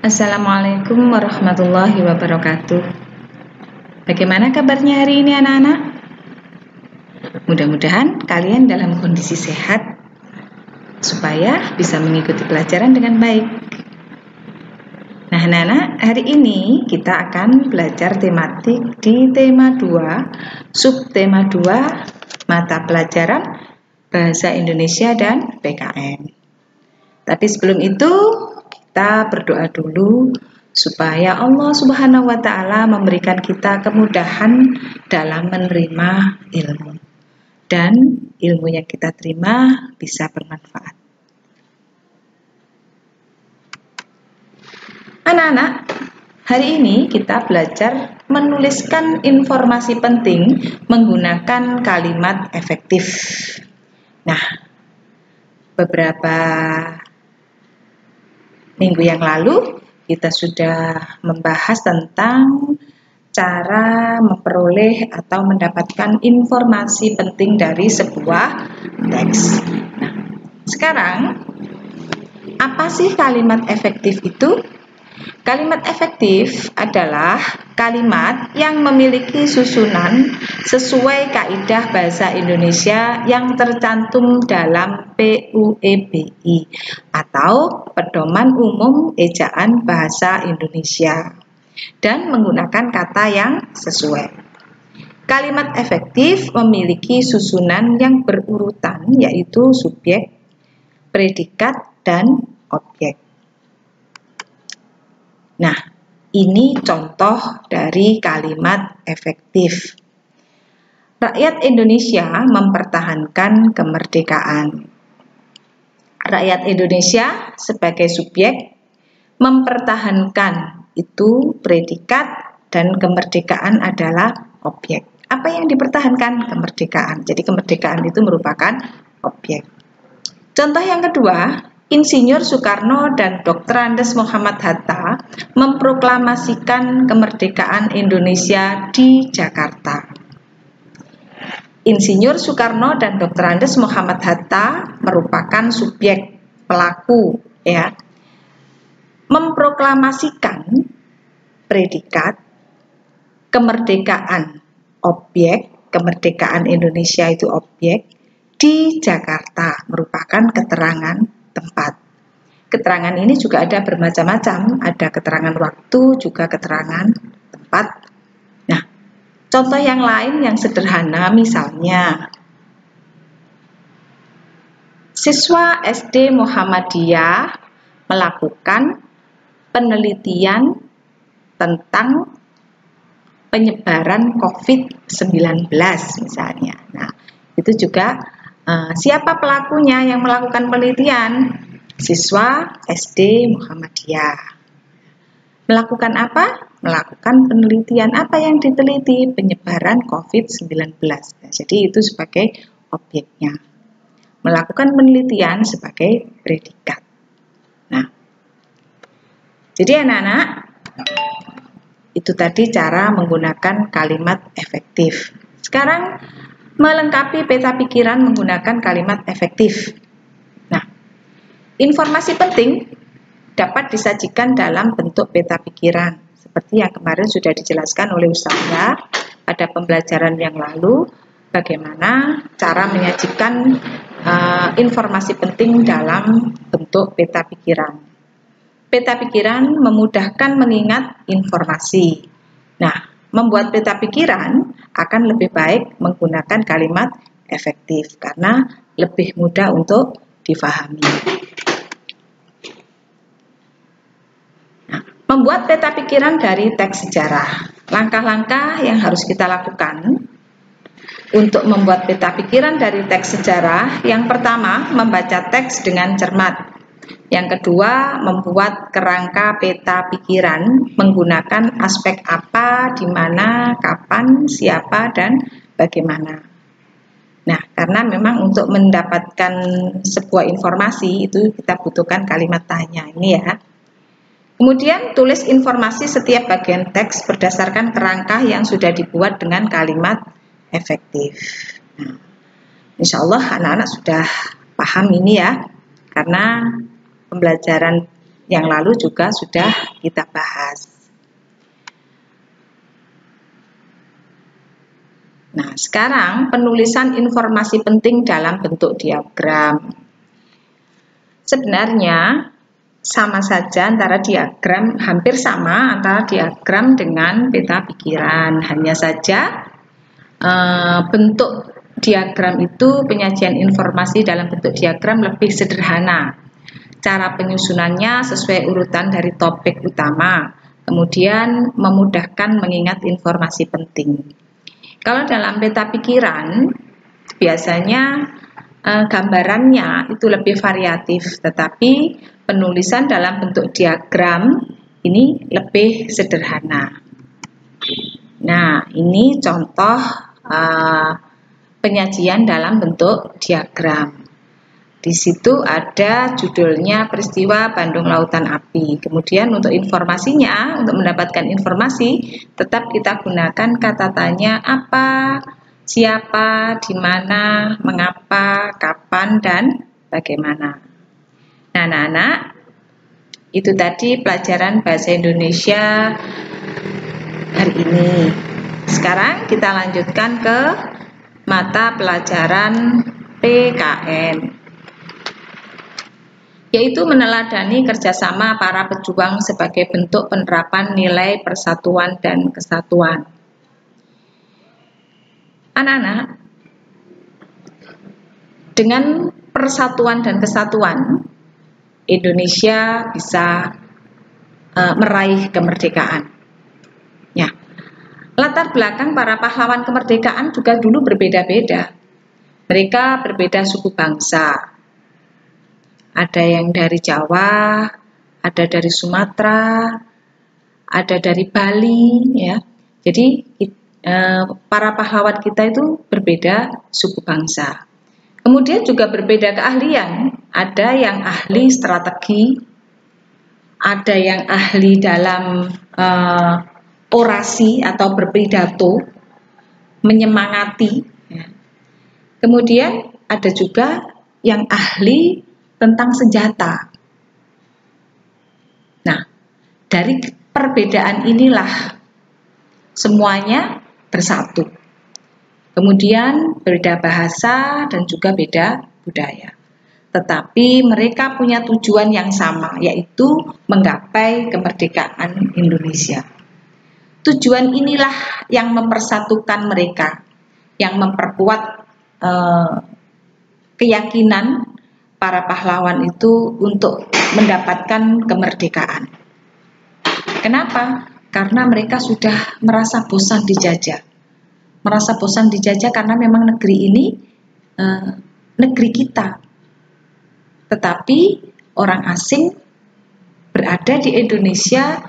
Assalamualaikum warahmatullahi wabarakatuh. Bagaimana kabarnya hari ini anak-anak? Mudah-mudahan kalian dalam kondisi sehat supaya bisa mengikuti pelajaran dengan baik. Nah anak-anak, hari ini kita akan belajar tematik di tema 2, subtema 2, mata pelajaran Bahasa Indonesia dan PKN. Tapi sebelum itu kita berdoa dulu supaya Allah Subhanahu wa Ta'ala memberikan kita kemudahan dalam menerima ilmu, dan ilmu yang kita terima bisa bermanfaat. Anak-anak, hari ini kita belajar menuliskan informasi penting menggunakan kalimat efektif. Nah, beberapa minggu yang lalu kita sudah membahas tentang cara memperoleh atau mendapatkan informasi penting dari sebuah teks. Nah, sekarang apa sih kalimat efektif itu? Kalimat efektif adalah kalimat yang memiliki susunan sesuai kaidah bahasa Indonesia yang tercantum dalam PUEBI atau Pedoman Umum Ejaan Bahasa Indonesia dan menggunakan kata yang sesuai. Kalimat efektif memiliki susunan yang berurutan, yaitu subjek, predikat, dan objek. Nah, ini contoh dari kalimat efektif. Rakyat Indonesia mempertahankan kemerdekaan. Rakyat Indonesia sebagai subjek mempertahankan itu predikat dan kemerdekaan adalah objek. Apa yang dipertahankan? Kemerdekaan. Jadi kemerdekaan itu merupakan objek. Contoh yang kedua, Insinyur Soekarno dan Dr. Andes Muhammad Hatta memproklamasikan kemerdekaan Indonesia di Jakarta. Insinyur Soekarno dan Dr. Andes Muhammad Hatta merupakan subjek pelaku, ya. Memproklamasikan predikat, kemerdekaan objek, kemerdekaan Indonesia itu objek, di Jakarta merupakan keterangan tempat. Keterangan ini juga ada bermacam-macam, ada keterangan waktu, juga keterangan tempat. Nah, contoh yang lain yang sederhana misalnya, siswa SD Muhammadiyah melakukan penelitian tentang penyebaran COVID-19 misalnya. Nah, itu juga siapa pelakunya yang melakukan penelitian? Siswa SD Muhammadiyah. Melakukan apa? Melakukan penelitian. Apa yang diteliti? Penyebaran COVID-19. Nah, jadi itu sebagai objeknya. Melakukan penelitian sebagai predikat. Nah, jadi anak-anak, itu tadi cara menggunakan kalimat efektif. Sekarang melengkapi peta pikiran menggunakan kalimat efektif. Nah, informasi penting dapat disajikan dalam bentuk peta pikiran, seperti yang kemarin sudah dijelaskan oleh Ustazah pada pembelajaran yang lalu, bagaimana cara menyajikan informasi penting dalam bentuk peta pikiran. Peta pikiran memudahkan mengingat informasi. Nah, membuat peta pikiran akan lebih baik menggunakan kalimat efektif karena lebih mudah untuk difahami. Nah, membuat peta pikiran dari teks sejarah. Langkah-langkah yang harus kita lakukan untuk membuat peta pikiran dari teks sejarah, yang pertama, membaca teks dengan cermat. Yang kedua, membuat kerangka peta pikiran menggunakan aspek apa, di mana, kapan, siapa, dan bagaimana. Nah, karena memang untuk mendapatkan sebuah informasi itu kita butuhkan kalimat tanya ini ya. Kemudian tulis informasi setiap bagian teks berdasarkan kerangka yang sudah dibuat dengan kalimat efektif. Nah, insya Allah anak-anak sudah paham ini ya, karena pembelajaran yang lalu juga sudah kita bahas. Nah, sekarang penulisan informasi penting dalam bentuk diagram. Sebenarnya sama saja antara diagram, hampir sama antara diagram dengan peta pikiran. Hanya saja bentuk diagram itu, penyajian informasi dalam bentuk diagram lebih sederhana. Cara penyusunannya sesuai urutan dari topik utama, kemudian memudahkan mengingat informasi penting. Kalau dalam peta pikiran, biasanya gambarannya itu lebih variatif, tetapi penulisan dalam bentuk diagram ini lebih sederhana. Nah, ini contoh penyajian dalam bentuk diagram. Di situ ada judulnya peristiwa Bandung Lautan Api. Kemudian untuk informasinya, untuk mendapatkan informasi, tetap kita gunakan kata tanya apa, siapa, di mana, mengapa, kapan, dan bagaimana. Nah, anak-anak, itu tadi pelajaran bahasa Indonesia hari ini. Sekarang kita lanjutkan ke mata pelajaran PKN, yaitu meneladani kerjasama para pejuang sebagai bentuk penerapan nilai persatuan dan kesatuan. Anak-anak, dengan persatuan dan kesatuan, Indonesia bisa meraih kemerdekaan. Ya, latar belakang para pahlawan kemerdekaan juga dulu berbeda-beda. Mereka berbeda suku bangsa. Ada yang dari Jawa, ada dari Sumatera, ada dari Bali, ya. Jadi para pahlawan kita itu berbeda suku bangsa. Kemudian juga berbeda keahlian. Ada yang ahli strategi, ada yang ahli dalam orasi atau berpidato, menyemangati. Ya. Kemudian ada juga yang ahli tentang senjata. Nah, dari perbedaan inilah semuanya bersatu. Kemudian beda bahasa dan juga beda budaya. Tetapi mereka punya tujuan yang sama, yaitu menggapai kemerdekaan Indonesia. Tujuan inilah yang mempersatukan mereka, yang memperkuat keyakinan para pahlawan itu untuk mendapatkan kemerdekaan. Kenapa? Karena mereka sudah merasa bosan dijajah. Merasa bosan dijajah karena memang negeri ini negeri kita. Tetapi orang asing berada di Indonesia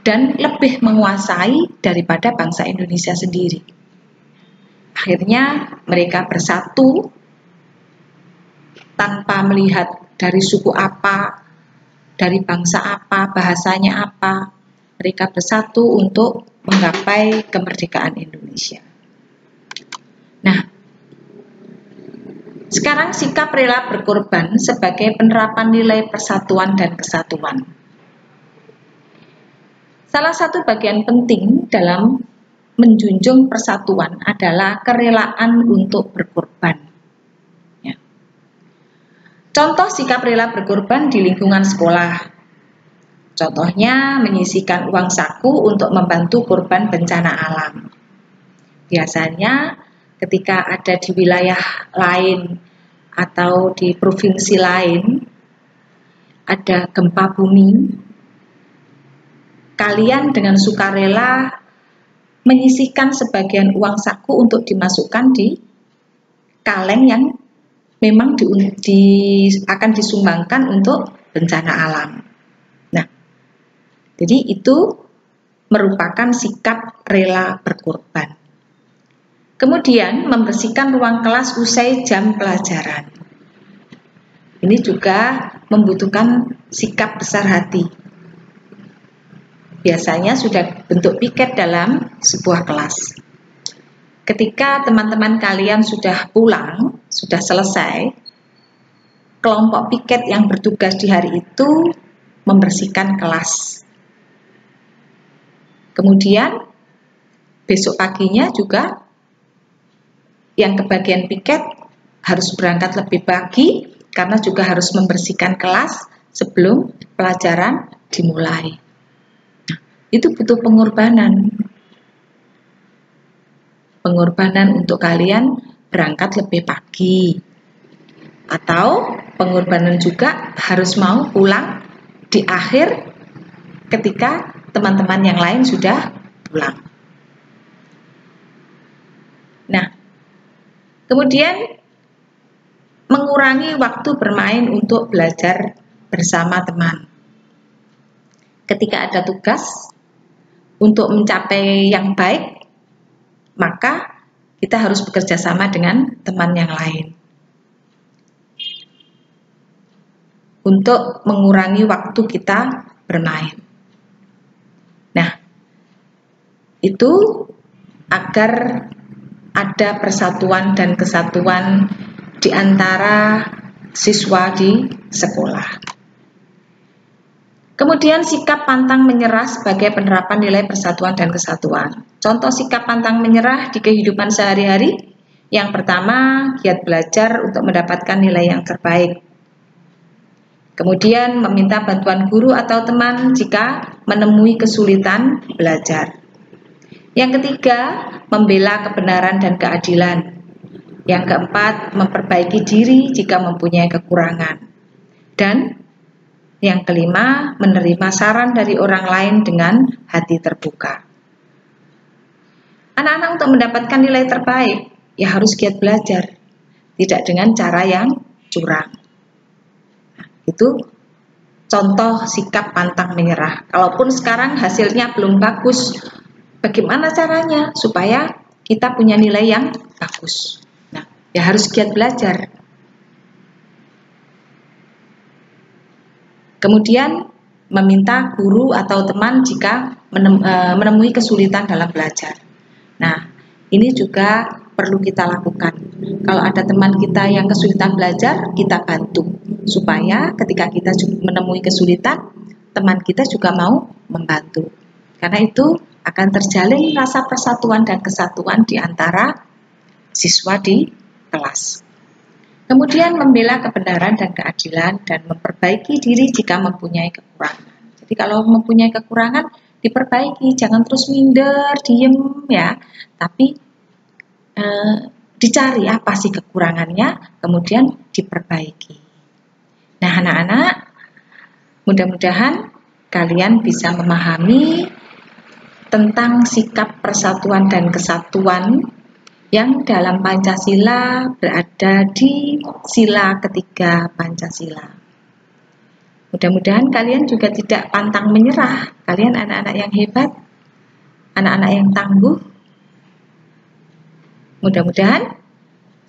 dan lebih menguasai daripada bangsa Indonesia sendiri. Akhirnya mereka bersatu tanpa melihat dari suku apa, dari bangsa apa, bahasanya apa. Mereka bersatu untuk menggapai kemerdekaan Indonesia. Nah, sekarang sikap rela berkorban sebagai penerapan nilai persatuan dan kesatuan. Salah satu bagian penting dalam menjunjung persatuan adalah kerelaan untuk berkorban. Contoh sikap rela berkorban di lingkungan sekolah. Contohnya menyisihkan uang saku untuk membantu korban bencana alam. Biasanya ketika ada di wilayah lain atau di provinsi lain ada gempa bumi, kalian dengan sukarela menyisihkan sebagian uang saku untuk dimasukkan di kaleng yang memang akan disumbangkan untuk bencana alam. Nah, jadi itu merupakan sikap rela berkorban. Kemudian membersihkan ruang kelas usai jam pelajaran. Ini juga membutuhkan sikap besar hati. Biasanya sudah bentuk piket dalam sebuah kelas. Ketika teman-teman kalian sudah pulang, sudah selesai, kelompok piket yang bertugas di hari itu membersihkan kelas. Kemudian besok paginya juga yang kebagian piket harus berangkat lebih pagi karena juga harus membersihkan kelas sebelum pelajaran dimulai. Nah, itu butuh pengorbanan. Pengorbanan untuk kalian berangkat lebih pagi. Atau pengorbanan juga harus mau pulang di akhir ketika teman-teman yang lain sudah pulang. Nah, kemudian mengurangi waktu bermain untuk belajar bersama teman. Ketika ada tugas untuk mencapai yang baik, maka kita harus bekerja sama dengan teman yang lain. Untuk mengurangi waktu kita bermain. Nah, itu agar ada persatuan dan kesatuan di antara siswa di sekolah. Kemudian sikap pantang menyerah sebagai penerapan nilai persatuan dan kesatuan. Contoh sikap pantang menyerah di kehidupan sehari-hari. Yang pertama, giat belajar untuk mendapatkan nilai yang terbaik. Kemudian meminta bantuan guru atau teman jika menemui kesulitan belajar. Yang ketiga, membela kebenaran dan keadilan. Yang keempat, memperbaiki diri jika mempunyai kekurangan. Dan yang kelima, menerima saran dari orang lain dengan hati terbuka. Anak-anak untuk mendapatkan nilai terbaik, ya harus giat belajar. Tidak dengan cara yang curang. Itu contoh sikap pantang menyerah. Kalaupun sekarang hasilnya belum bagus, bagaimana caranya supaya kita punya nilai yang bagus? Nah, ya harus giat belajar. Kemudian meminta guru atau teman jika menemui kesulitan dalam belajar. Nah, ini juga perlu kita lakukan. Kalau ada teman kita yang kesulitan belajar, kita bantu. Supaya ketika kita menemui kesulitan, teman kita juga mau membantu. Karena itu akan terjalin rasa persatuan dan kesatuan di antara siswa di kelas. Kemudian membela kebenaran dan keadilan dan memperbaiki diri jika mempunyai kekurangan. Jadi kalau mempunyai kekurangan, diperbaiki, jangan terus minder, diem ya. Tapi dicari apa sih kekurangannya, kemudian diperbaiki. Nah, anak-anak, mudah-mudahan kalian bisa memahami tentang sikap persatuan dan kesatuan yang dalam Pancasila berada di sila ketiga Pancasila. Mudah-mudahan kalian juga tidak pantang menyerah. Kalian anak-anak yang hebat, anak-anak yang tangguh. Mudah-mudahan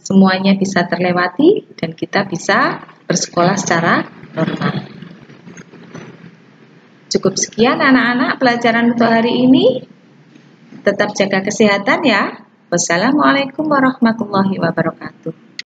semuanya bisa terlewati dan kita bisa bersekolah secara normal. Cukup sekian anak-anak pelajaran untuk hari ini. Tetap jaga kesehatan ya. Wassalamualaikum warahmatullahi wabarakatuh.